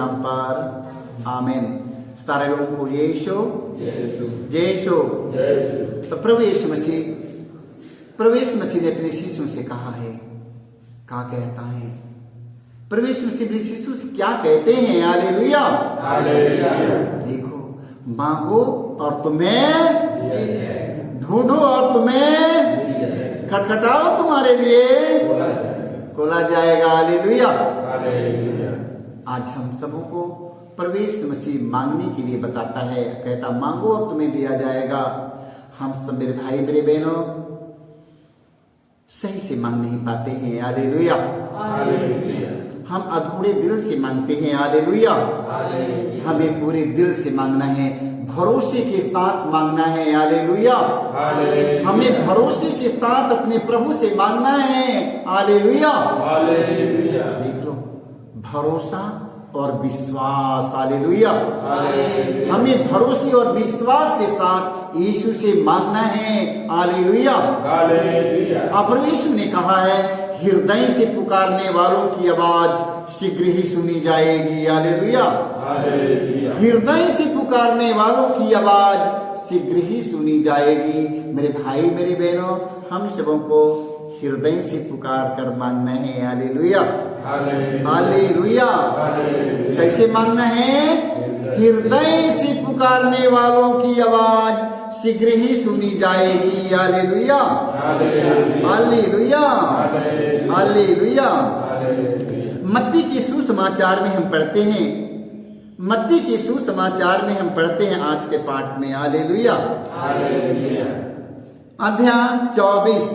नाम पर आमीन। सारे लोगों को यीशु यीशु। तो प्रभु यीशु मसीह ने अपने शिष्यों से कहा है, क्या कहता है प्रभु यीशु मसीह अपने शिष्यों से क्या कहते हैं? हालेलुया। देखो, मांगो और तुम्हें, ढूंढो और तुम्हें, खटखटाओ तुम्हारे लिए खोला जाएगा। हालेलुया। आज हम सबों को प्रभु यीशु मसीह मांगने के लिए बताता है, कहता मांगो और तुम्हें दिया जाएगा। हम सब मेरे भाई मेरे बहनों सही से मांग नहीं पाते हैं। हालेलुया। हम अधूरे दिल से मांगते हैं। हालेलुया। हमें पूरे दिल से मांगना है, भरोसे के साथ मांगना है। हालेलुया। हमें भरोसे के साथ अपने प्रभु से मांगना है। हालेलुया। देख लो, भरोसा और विश्वास। हालेलुया। हमें भरोसे और विश्वास के साथ यीशु से मांगना है। हालेलुया। प्रभु यीशु ने कहा है, हृदय से पुकारने वालों की आवाज शीघ्र ही सुनी जाएगी। हालेलुया। हृदय से पुकारने वालों की आवाज शीघ्र ही सुनी जाएगी। मेरे भाई मेरे बहनों, हम सबों को हृदय से पुकार कर मांगना है। हालेलुया। हालेलुया। कैसे मांगना है? हृदय से पुकारने वालों की आवाज शीघ्र ही सुनी जाएगी। हालेलुया। हालेलुया। हालेलुया। मत्ती के सुसमाचार में हम पढ़ते हैं, मत्ती के सुसमाचार में हम पढ़ते हैं आज के पाठ में। हालेलुया। अध्याय 24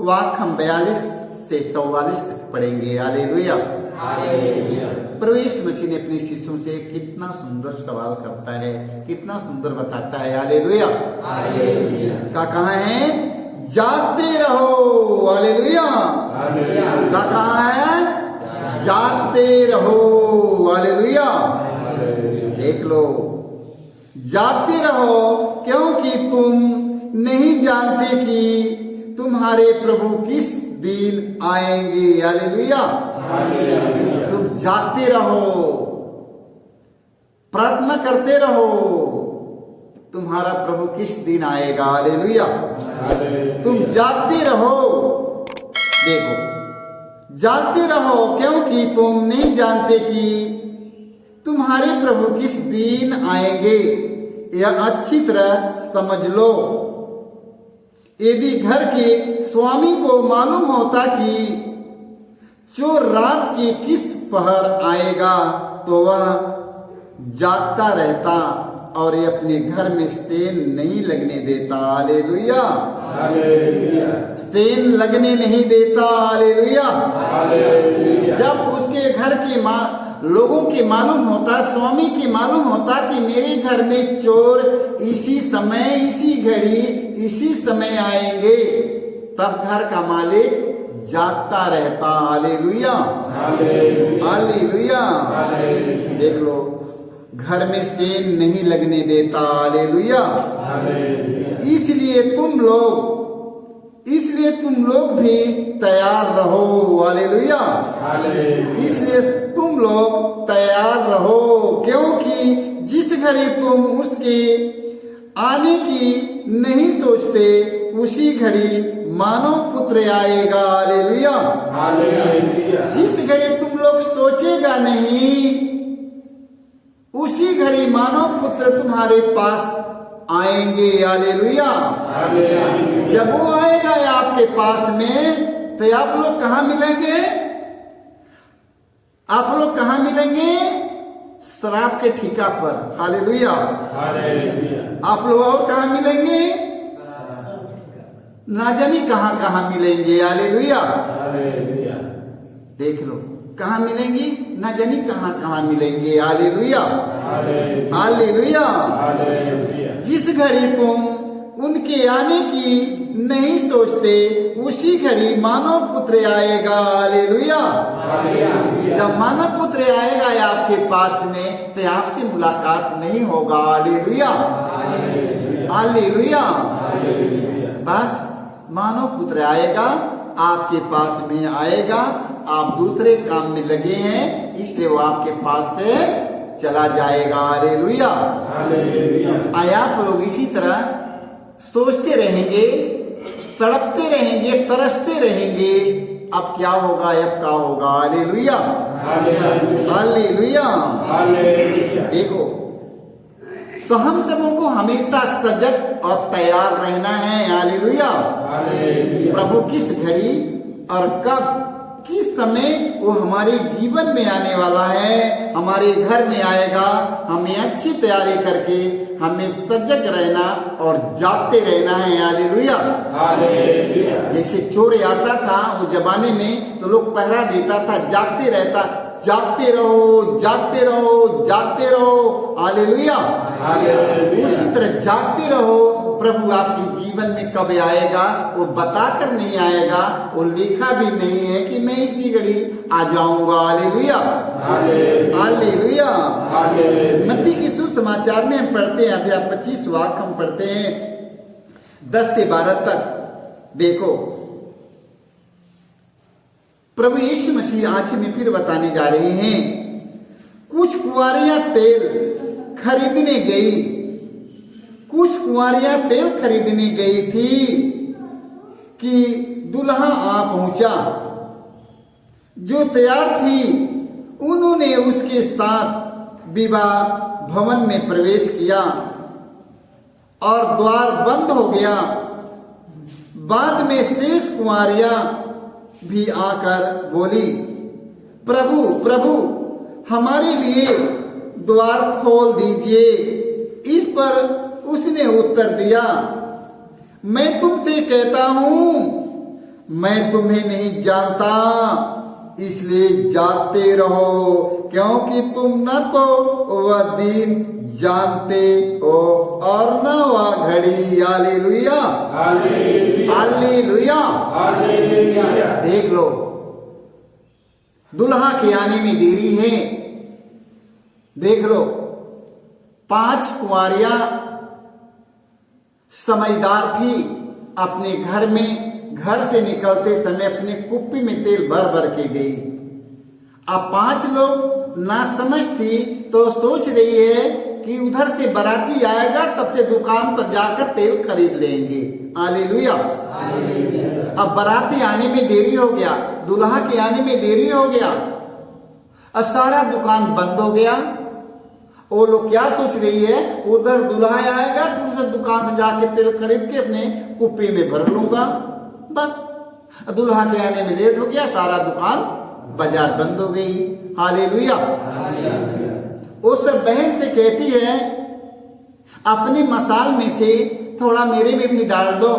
वाक्य हम 42 से 44 तक पढ़ेंगे। हालेलुया। प्रभु यीशु मसीह ने अपने शिष्यों से कितना सुंदर सवाल करता है, कितना सुंदर बताता है। हालेलुया। क्या कहा है? जागते रहो। हालेलुया। क्या कहा है? जागते रहो। हालेलुया। देख लो, जागते रहो क्योंकि तुम नहीं जानते कि तुम्हारे प्रभु किस दिन आएंगे। हालेलुया। तुम जागते रहो, प्रार्थना करते रहो, तुम्हारा प्रभु किस दिन आएगा। हालेलुया। तुम जागते रहो, देखो, जागते रहो क्योंकि तुम नहीं जानते कि तुम्हारे प्रभु किस दिन आएंगे। यह अच्छी तरह समझ लो। यदि घर के स्वामी को मालूम होता कि चोर रात के किस पहर आएगा तो वह जागता रहता और ये अपने घर में सेन नहीं लगने देता। हालेलुया। सेन लगने नहीं देता। हालेलुया। जब उसके घर के लोगों के मालूम होता, स्वामी के मालूम होता कि मेरे घर में चोर इसी समय, इसी घड़ी, इसी समय आएंगे, तब घर का मालिक जागता रहता। हालेलुया। हालेलुया। देख लो, घर में सेन नहीं लगने देता। हालेलुया। इसलिए तुम लोग भी तैयार रहो। हालेलुया। इसलिए तुम लोग तैयार रहो क्योंकि जिस घड़ी तुम उसके आने की नहीं सोचते उसी घड़ी मानव पुत्र आएगा। हालेलुया। जिस घड़ी तुम लोग सोचेगा नहीं उसी घड़ी मानव पुत्र तुम्हारे पास आएंगे। हालेलुया। जब वो आएगा आपके पास में तो आप लोग कहाँ मिलेंगे? आप लोग कहाँ मिलेंगे? शराब के ठिका पर। हालेलुया। आप लोग और कहाँ मिलेंगे? ना जानी कहाँ कहाँ मिलेंगे। हालेलुया। देख लो, कहाँ मिलेंगी? ना जानी कहाँ कहाँ मिलेंगे। हालेलुया। हालेलुया। जिस घड़ी तुम उनके आने की नहीं सोचते उसी घड़ी मानव पुत्र आएगा। हालेलुया। जब मानव पुत्र आएगा आपके पास में तो आपसे मुलाकात नहीं होगा। हालेलुया। हालेलुया। बस मानव पुत्र आएगा, आपके पास में आएगा, आप दूसरे काम में लगे हैं इसलिए वो आपके पास से चला जाएगा। हालेलुया। आया आप लोग इसी तरह सोचते रहेंगे, तड़पते रहेंगे, तरसते रहेंगे, अब क्या होगा, अब क्या होगा। Hallelujah, hallelujah. देखो, तो हम सबों को हमेशा सजग और तैयार रहना है। हालेलुया। प्रभु किस घड़ी और कब, किस समय वो हमारे जीवन में आने वाला है, हमारे घर में आएगा, हमें अच्छी तैयारी करके हमें सजग रहना और जागते रहना है। हालेलुया। जैसे चोर आता था वो जमाने में, तो लोग पहरा देता था, जागते रहता, जागते रहो, जागते रहो, जागते रहो। हालेलुया। उसी तरह जागते रहो। प्रभु आपके जीवन में कब आएगा वो बताकर नहीं आएगा, वो लिखा भी नहीं है कि मैं इसी घड़ी आ जाऊंगा। Hallelujah, hallelujah. मत्ती के सुसमाचार में हम पढ़ते हैं, अध्याय 25 वाक्य हम पढ़ते हैं 10 से 12 तक। देखो, प्रभु यीशु मसीह आज में फिर बताने जा रहे हैं। कुछ कुंवारियां तेल खरीदने गई, कुछ कुंवारियां तेल खरीदने गई थी कि दुल्हा आ पहुंचा। जो तैयार थी उन्होंने उसके साथ विवाह भवन में प्रवेश किया और द्वार बंद हो गया। बाद में शेष कुंवारियां भी आकर बोली, प्रभु प्रभु, हमारे लिए द्वार खोल दीजिए। इस पर उसने उत्तर दिया, मैं तुमसे कहता हूं, मैं तुम्हें नहीं जानता, इसलिए जागते रहो, क्योंकि तुम न तो वह दिन जानते हो और न वह घड़ी। Hallelujah, hallelujah. देख लो, दुल्हा के आने में देरी है। देख लो, 5 कुंवारियां समझदार थी, अपने घर में, घर से निकलते समय अपने कुप्पी में तेल भर भर के गई। अब 5 लोग ना समझ थी, तो सोच रही है कि उधर से बाराती आएगा, तब से दुकान पर जाकर तेल खरीद लेंगे। हालेलुया। अब बाराती आने में देरी हो गया, दुल्हा के आने में देरी हो गया, और सारा दुकान बंद हो गया। वो लोग क्या सोच रही है, उधर दुल्हा आएगा तो उधर दुकान से जाके तेल खरीद के अपने कुप्पी में भर लूंगा, बस। दुल्हा के आने में लेट हो गया, सारा दुकान बाजार बंद हो गई। हालेलुया। उस बहन से कहती है, अपनी मसाल में से थोड़ा मेरे में भी डाल दो,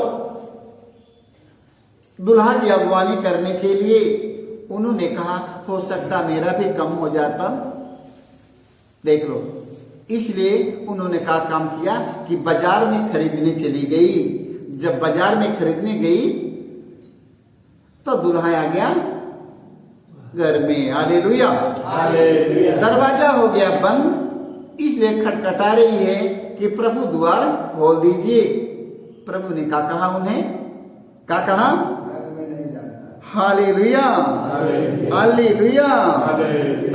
दुल्हा की अगवानी करने के लिए। उन्होंने कहा, हो सकता मेरा भी कम हो जाता। देख लो, इसलिए उन्होंने क्या काम किया कि बाजार में खरीदने चली गई। जब बाजार में खरीदने गई तो दुल्हा आ गया घर में। हालेलुया। दरवाजा हो गया बंद, इसलिए खटखटा रही है कि प्रभु द्वार खोल दीजिए। प्रभु ने क्या कहा उन्हें, क्या कहा, हालेलुया, हालेलुया,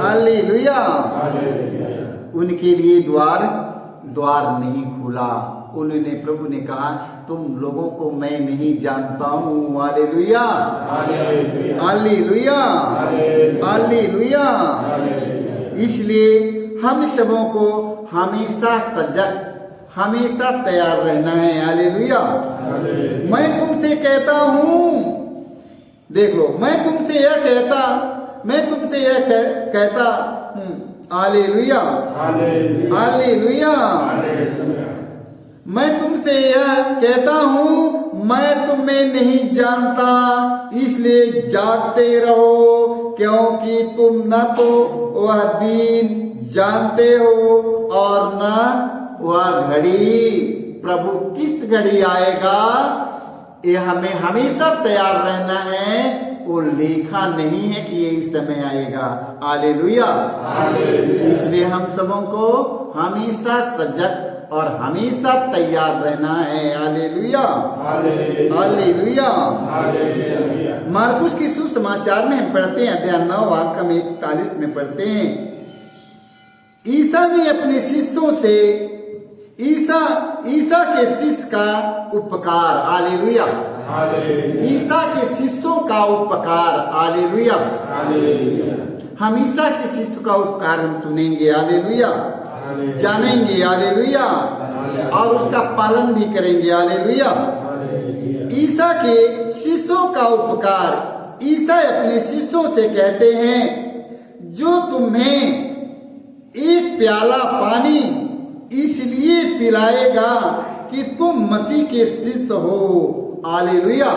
हालेलुया। उनके लिए द्वार नहीं खुला। उन्होंने, प्रभु ने कहा, तुम लोगों को मैं नहीं जानता हूँ। Hallelujah, hallelujah, hallelujah. इसलिए हम सबों को हमेशा सजग, हमेशा तैयार रहना है। हालेलुया। मैं तुमसे कहता हूँ, देख लो, मैं तुमसे यह कहता हूँ। Hallelujah, hallelujah. मैं तुमसे यह कहता हूँ, मैं तुम्हें नहीं जानता, इसलिए जागते रहो, क्योंकि तुम न तो वह दिन जानते हो और न वह घड़ी। प्रभु किस घड़ी आएगा, ये हमें हमेशा तैयार रहना है। वो लिखा नहीं है कि ये इस समय आएगा। हालेलुया। इसलिए हम सबों को हमेशा सजग और हमेशा तैयार रहना है। Hallelujah, hallelujah. मार्कुस की सुसमाचार में हम पढ़ते हैं, अध्याय 9 वाक्य में 41 में पढ़ते हैं, ईसा ने अपने शिष्यों से ईसा के शिष्य का उपकार, हालेलुया, ईसा के शिष्यों का उपकार, हालेलुया, हम ईसा के शिष्य का उपकार हम सुनेंगे, हालेलुया, जानेंगे, हालेलुया, और उसका पालन भी करेंगे, हालेलुया। ईसा के शिष्यों का उपकार, ईसा अपने शिष्यों से कहते हैं, जो तुम्हें एक प्याला पानी इसलिए पिलाएगा कि तुम मसीह के शिष्य हो, हालेलुया।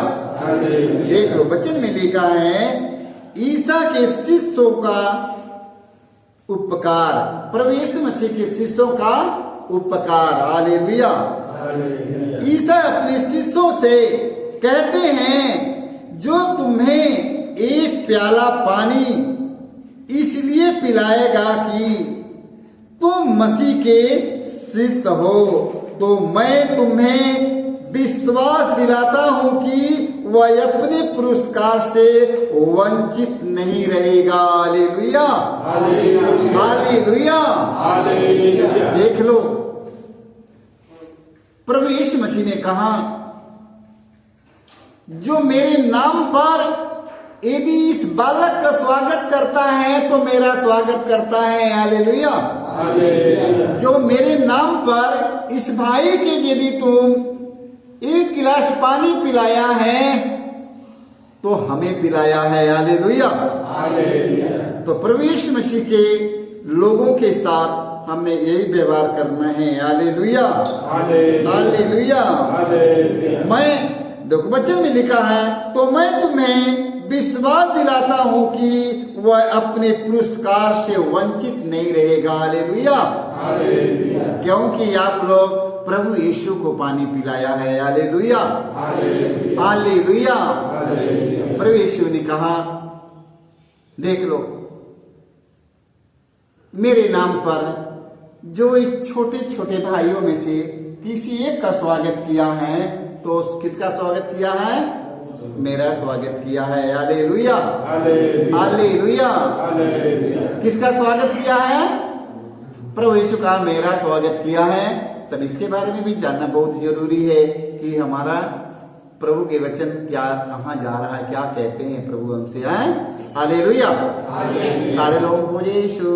देख लो वचन में लिखा है, ईसा के शिष्यों का उपकार, प्रभु यीशु मसीह के शिष्यों का उपकार, हालेलुया। ईसा अपने शिष्यों से कहते हैं, जो तुम्हें एक प्याला पानी इसलिए पिलाएगा कि तुम मसीह के शिष्य हो, तो मैं तुम्हें विश्वास दिलाता हूं कि वह अपने पुरस्कार से वंचित नहीं रहेगा, हालेलुया, हालेलुया। देख लो, प्रभु यीशु मसीह ने कहा, जो मेरे नाम पर यदि इस बालक का स्वागत करता है तो मेरा स्वागत करता है, हालेलुया। जो मेरे नाम पर इस भाई के यदि तुम एक गिलास पानी पिलाया है तो हमें पिलाया है, हालेलुया। तो प्रभु यीशु मसीह के लोगों के साथ हमें यही व्यवहार करना है, हालेलुया, हालेलुया। मैं देखो वचन में लिखा है, तो मैं तुम्हें विश्वास दिलाता हूं कि वह अपने पुरस्कार से वंचित नहीं रहेगा, हालेलुया। क्योंकि आप लोग प्रभु यीशु को पानी पिलाया है, हालेलुया, हालेलुया। प्रभु यीशु ने कहा, देख लो, मेरे नाम पर जो इस छोटे छोटे भाइयों में से किसी एक का स्वागत किया है, तो किसका स्वागत किया है? मेरा स्वागत किया है, हालेलुया, हालेलुया। किसका स्वागत किया है? प्रभु यीशु का मेरा स्वागत किया है। तब इसके बारे में भी जानना बहुत जरूरी है कि हमारा प्रभु के वचन क्या, कहाँ जा रहा है, क्या कहते हैं प्रभु हमसे, हैं, हालेलुया। सारे लोगों को यीशु